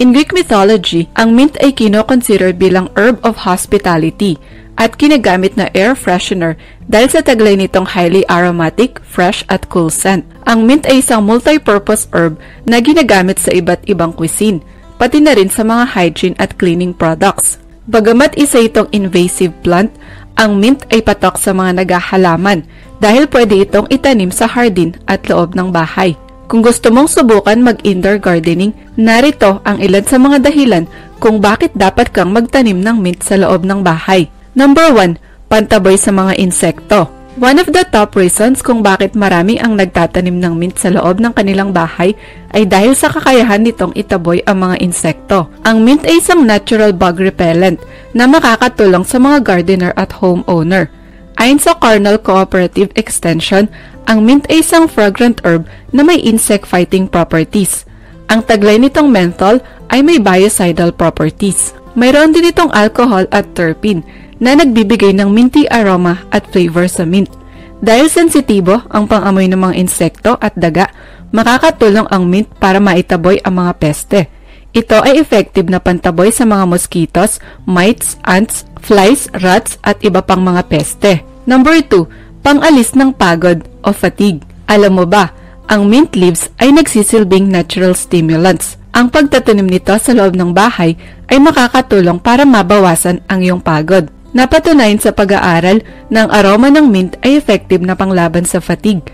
In Greek mythology, ang mint ay kino-consider bilang herb of hospitality at ginagamit na air freshener dahil sa taglay nitong highly aromatic, fresh at cool scent. Ang mint ay isang multi-purpose herb na ginagamit sa iba't ibang cuisine, pati na rin sa mga hygiene at cleaning products. Bagamat isa itong invasive plant, ang mint ay patok sa mga naghahalaman dahil pwede itong itanim sa hardin at loob ng bahay. Kung gusto mong subukan mag-indoor gardening, narito ang ilan sa mga dahilan kung bakit dapat kang magtanim ng mint sa loob ng bahay. Number 1. Pantaboy sa mga insekto. One of the top reasons kung bakit marami ang nagtatanim ng mint sa loob ng kanilang bahay ay dahil sa kakayahan nitong itaboy ang mga insekto. Ang mint ay isang natural bug repellent na makakatulong sa mga gardener at homeowner. Ayon sa Cornell Cooperative Extension, ang mint ay isang fragrant herb na may insect-fighting properties. Ang taglay nitong menthol ay may biocidal properties. Mayroon din itong alcohol at terpene na nagbibigay ng minty aroma at flavor sa mint. Dahil sensitibo ang pang-amoy ng mga insekto at daga, makakatulong ang mint para maitaboy ang mga peste. Ito ay effective na pantaboy sa mga mosquitoes, mites, ants, flies, rats at iba pang mga peste. Number 2. Pang-alis ng pagod o fatigue. Alam mo ba, ang mint leaves ay nagsisilbing natural stimulants. Ang pagtatanim nito sa loob ng bahay ay makakatulong para mabawasan ang iyong pagod. Napatunayan sa pag-aaral na ang aroma ng mint ay effective na panglaban sa fatigue.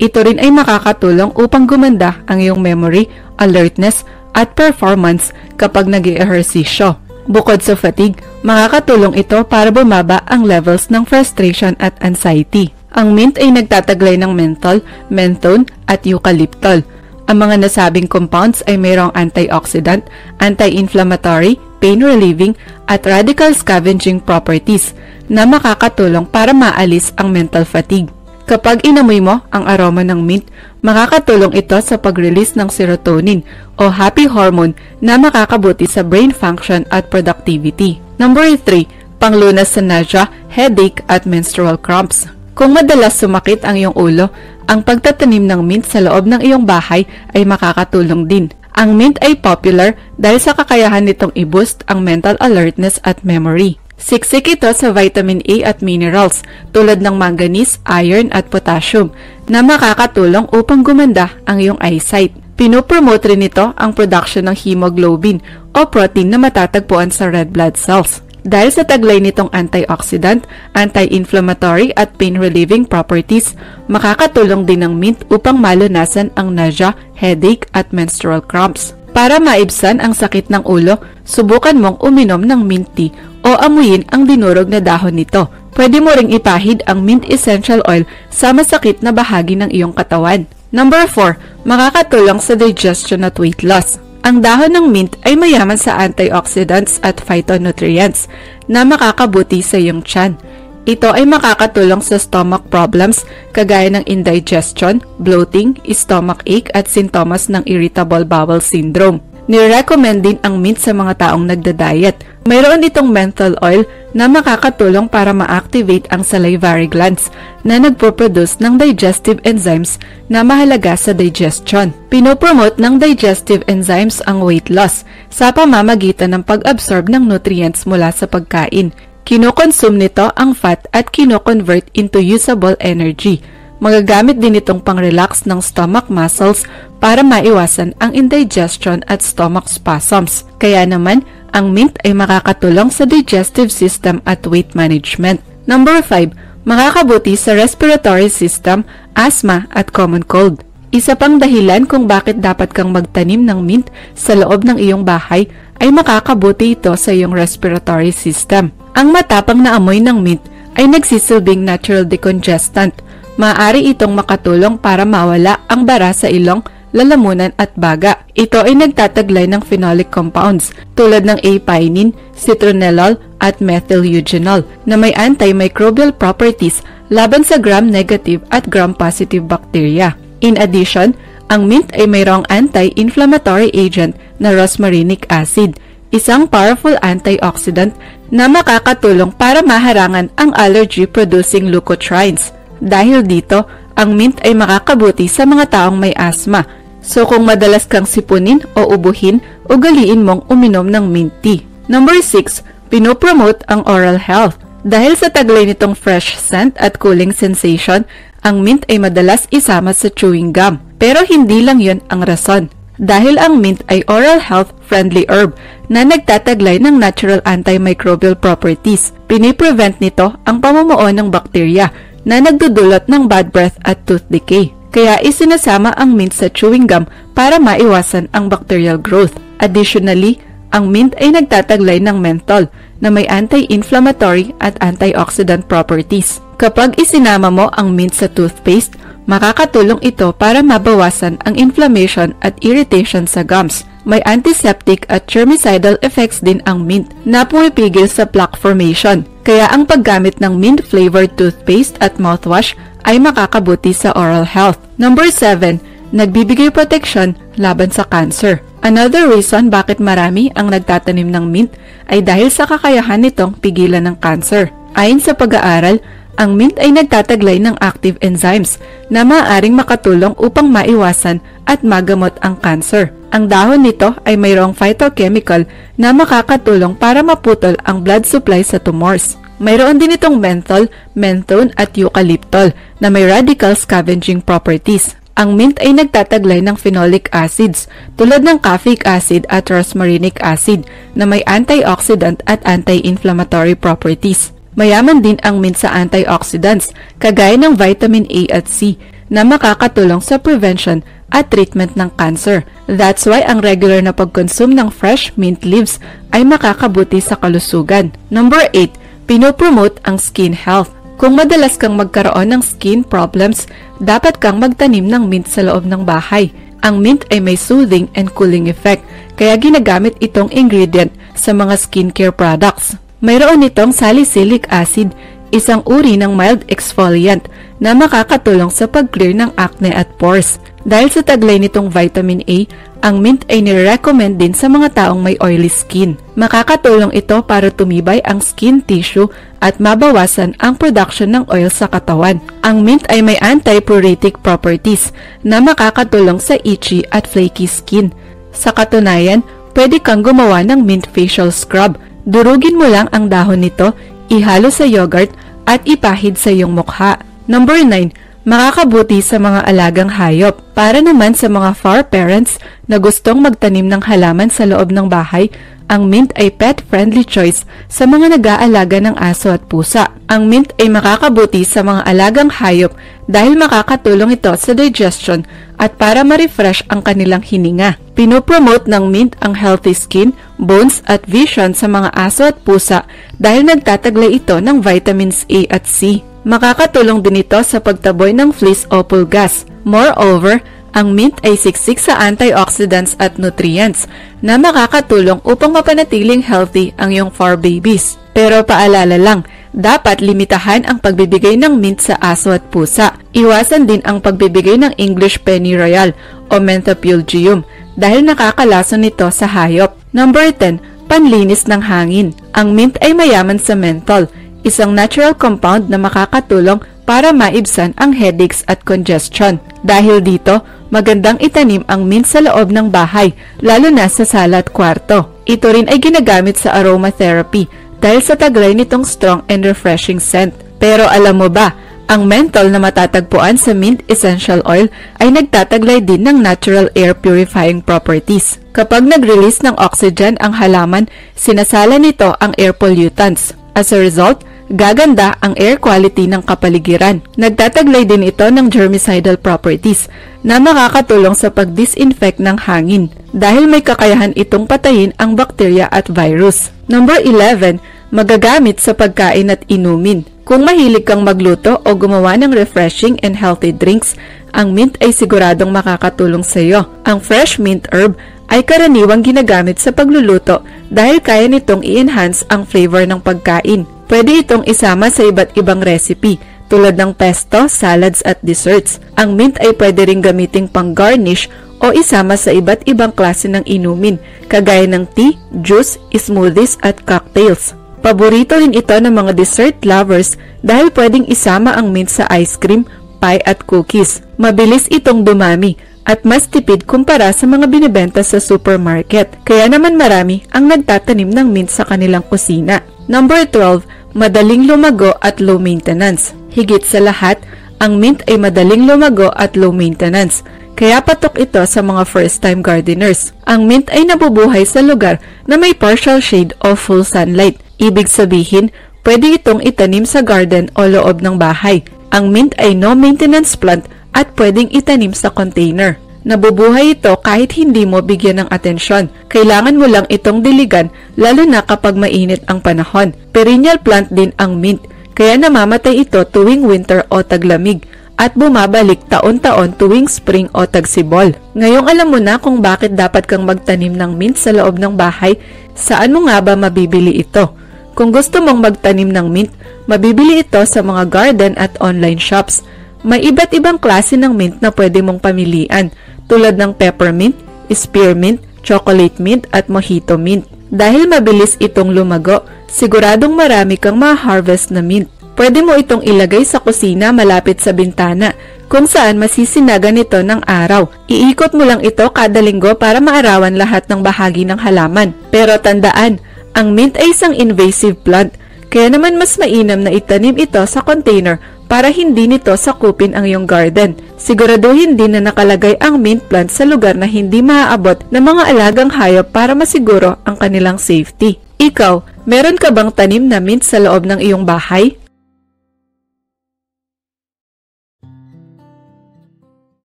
Ito rin ay makakatulong upang gumanda ang iyong memory, alertness, at performance kapag nag-eehersisyo. Bukod sa fatigue, makakatulong ito para bumaba ang levels ng frustration at anxiety. Ang mint ay nagtataglay ng menthol, menthone, at eucalyptol. Ang mga nasabing compounds ay mayroong antioxidant, anti-inflammatory, pain-relieving, at radical scavenging properties na makakatulong para maalis ang mental fatigue. Kapag inamoy mo ang aroma ng mint, makakatulong ito sa pag-release ng serotonin o happy hormone na makakabuti sa brain function at productivity. Number 3. Panglunas sa nausea, headache, at menstrual cramps. Kung madalas sumakit ang iyong ulo, ang pagtatanim ng mint sa loob ng iyong bahay ay makakatulong din. Ang mint ay popular dahil sa kakayahan nitong i-boost ang mental alertness at memory. Siksik ito sa vitamin A at minerals tulad ng manganese, iron at potassium na makakatulong upang gumanda ang iyong eyesight. Pinopromote rin ito ang production ng hemoglobin o protein na matatagpuan sa red blood cells. Dahil sa taglay nitong antioxidant, anti-inflammatory at pain-relieving properties, makakatulong din ang mint upang malunasan ang nausea, headache at menstrual cramps. Para maibsan ang sakit ng ulo, subukan mong uminom ng mint tea o amuyin ang dinurog na dahon nito. Pwede mo ring ipahid ang mint essential oil sa masakit na bahagi ng iyong katawan. Number 4. Makakatulong sa digestion at weight loss. Ang dahon ng mint ay mayaman sa antioxidants at phytonutrients na makakabuti sa iyong tiyan. Ito ay makakatulong sa stomach problems kagaya ng indigestion, bloating, stomach ache at sintomas ng irritable bowel syndrome. Nirecommend din ang mint sa mga taong nagda-diet. Mayroon itong menthol oil na makakatulong para ma-activate ang salivary glands na nagpo-produce ng digestive enzymes na mahalaga sa digestion. Pinopromote ng digestive enzymes ang weight loss sa pamamagitan ng pag-absorb ng nutrients mula sa pagkain. Kinokonsume nito ang fat at kino-convert into usable energy. Magagamit din itong pang-relax ng stomach muscles para maiwasan ang indigestion at stomach spasms. Kaya naman, ang mint ay makakatulong sa digestive system at weight management. Number 5. Makakabuti sa respiratory system, asthma at common cold. Isa pang dahilan kung bakit dapat kang magtanim ng mint sa loob ng iyong bahay ay makakabuti ito sa iyong respiratory system. Ang matapang na amoy ng mint ay nagsisilbing natural decongestant. Maaari itong makatulong para mawala ang bara sa ilong, lalamunan at baga. Ito ay nagtataglay ng phenolic compounds tulad ng apinin, citronellol at methyl-eugenol na may antimicrobial properties laban sa gram-negative at gram-positive bacteria. In addition, ang mint ay mayroong anti-inflammatory agent na rosmarinic acid, isang powerful antioxidant na makakatulong para maharangan ang allergy-producing leukotrienes. Dahil dito, ang mint ay makakabuti sa mga taong may asthma, So kung madalas kang sipunin o ubuhin, ugaliin mong uminom ng mint tea. Number 6, pinopromote ang oral health. Dahil sa taglay nitong fresh scent at cooling sensation, ang mint ay madalas isama sa chewing gum. Pero hindi lang yon ang rason. Dahil ang mint ay oral health friendly herb na nagtataglay ng natural antimicrobial properties. Piniprevent nito ang pamumuo ng bakterya na nagdudulot ng bad breath at tooth decay. Kaya isinasama ang mint sa chewing gum para maiwasan ang bacterial growth. Additionally, ang mint ay nagtataglay ng menthol na may anti-inflammatory at antioxidant properties. Kapag isinama mo ang mint sa toothpaste, makakatulong ito para mabawasan ang inflammation at irritation sa gums. May antiseptic at germicidal effects din ang mint na pumipigil sa plaque formation. Kaya ang paggamit ng mint-flavored toothpaste at mouthwash ay makakabuti sa oral health. Number 7, nagbibigay proteksyon laban sa cancer. Another reason bakit marami ang nagtatanim ng mint ay dahil sa kakayahan nitong pigilan ng cancer. Ayon sa pag-aaral, ang mint ay nagtataglay ng active enzymes na maaaring makatulong upang maiwasan at magamot ang cancer. Ang dahon nito ay mayroong phytochemical na makakatulong para maputol ang blood supply sa tumors. Mayroon din itong menthol, menthone at eucalyptol na may radical scavenging properties. Ang mint ay nagtataglay ng phenolic acids tulad ng caffeic acid at rosmarinic acid na may antioxidant at anti-inflammatory properties. Mayaman din ang mint sa antioxidants kagaya ng vitamin A at C na makakatulong sa prevention at treatment ng cancer. That's why ang regular na pagkonsume ng fresh mint leaves ay makakabuti sa kalusugan. Number 8, pinopromote ang skin health. Kung madalas kang magkaroon ng skin problems, dapat kang magtanim ng mint sa loob ng bahay. Ang mint ay may soothing and cooling effect, kaya ginagamit itong ingredient sa mga skincare products. Mayroon itong salicylic acid, isang uri ng mild exfoliant na makakatulong sa pag-clear ng acne at pores. Dahil sa taglay nitong vitamin A, ang mint ay nire-recommend din sa mga taong may oily skin. Makakatulong ito para tumibay ang skin tissue at mabawasan ang production ng oil sa katawan. Ang mint ay may anti-pruritic properties na makakatulong sa itchy at flaky skin. Sa katunayan, pwede kang gumawa ng mint facial scrub. Durugin mo lang ang dahon nito, ihalo sa yogurt at ipahid sa iyong mukha. Number 9, makakabuti sa mga alagang hayop. Para naman sa mga fur parents na gustong magtanim ng halaman sa loob ng bahay, ang mint ay pet-friendly choice sa mga nag-aalaga ng aso at pusa. Ang mint ay makakabuti sa mga alagang hayop dahil makakatulong ito sa digestion at para ma-refresh ang kanilang hininga. Pinopromote ng mint ang healthy skin, bones at vision sa mga aso at pusa dahil nagtataglay ito ng vitamins A at C. Makakatulong din ito sa pagtaboy ng fleas o pulgas. Moreover, ang mint ay siksik sa antioxidants at nutrients na makakatulong upang mapanatiling healthy ang iyong fur babies. Pero paalala lang, dapat limitahan ang pagbibigay ng mint sa aso at pusa. Iwasan din ang pagbibigay ng English pennyroyal o Menthopulgium dahil nakakalason nito sa hayop. Number 10, panlinis ng hangin. Ang mint ay mayaman sa menthol, isang natural compound na makakatulong para maibsan ang headaches at congestion. Dahil dito, magandang itanim ang mint sa loob ng bahay, lalo na sa sala at kwarto. Ito rin ay ginagamit sa aromatherapy dahil sa taglay nitong strong and refreshing scent. Pero alam mo ba, ang menthol na matatagpuan sa mint essential oil ay nagtataglay din ng natural air purifying properties. Kapag nag-release ng oxygen ang halaman, sinasala nito ang air pollutants. As a result, gaganda ang air quality ng kapaligiran. Nagtataglay din ito ng germicidal properties na makakatulong sa pag-disinfect ng hangin dahil may kakayahan itong patayin ang bakterya at virus. Number 11, magagamit sa pagkain at inumin. Kung mahilig kang magluto o gumawa ng refreshing and healthy drinks, ang mint ay siguradong makakatulong sa iyo. Ang fresh mint herb ay karaniwang ginagamit sa pagluluto dahil kaya nitong i-enhance ang flavor ng pagkain. Pwede itong isama sa iba't ibang recipe tulad ng pesto, salads at desserts. Ang mint ay pwede ring gamiting pang-garnish o isama sa iba't ibang klase ng inumin kagaya ng tea, juice, smoothies at cocktails. Paborito rin ito ng mga dessert lovers dahil pwedeng isama ang mint sa ice cream, pie at cookies. Mabilis itong dumami at mas tipid kumpara sa mga binibenta sa supermarket. Kaya naman marami ang nagtatanim ng mint sa kanilang kusina. Number 12, madaling lumago at low maintenance. Higit sa lahat, ang mint ay madaling lumago at low maintenance. Kaya patok ito sa mga first-time gardeners. Ang mint ay nabubuhay sa lugar na may partial shade o full sunlight. Ibig sabihin, pwede itong itanim sa garden o loob ng bahay. Ang mint ay no-maintenance plant at pwedeng itanim sa container. Nabubuhay ito kahit hindi mo bigyan ng atensyon. Kailangan mo lang itong diligan lalo na kapag mainit ang panahon. Perennial plant din ang mint, kaya namamatay ito tuwing winter o taglamig at bumabalik taon-taon tuwing spring o tagsibol. Ngayong alam mo na kung bakit dapat kang magtanim ng mint sa loob ng bahay, saan mo nga ba mabibili ito? Kung gusto mong magtanim ng mint, mabibili ito sa mga garden at online shops. May iba't ibang klase ng mint na pwede mong pamilian, tulad ng peppermint, spearmint, chocolate mint at mojito mint. Dahil mabilis itong lumago, siguradong marami kang ma-harvest na mint. Pwede mo itong ilagay sa kusina malapit sa bintana, kung saan masisinagan ito ng araw. Iikot mo lang ito kada linggo para maarawan lahat ng bahagi ng halaman. Pero tandaan, ang mint ay isang invasive plant, kaya naman mas mainam na itanim ito sa container para hindi nito sakupin ang iyong garden. Siguraduhin din na nakalagay ang mint plant sa lugar na hindi maaabot ng mga alagang hayop para masiguro ang kanilang safety. Ikaw, meron ka bang tanim na mint sa loob ng iyong bahay?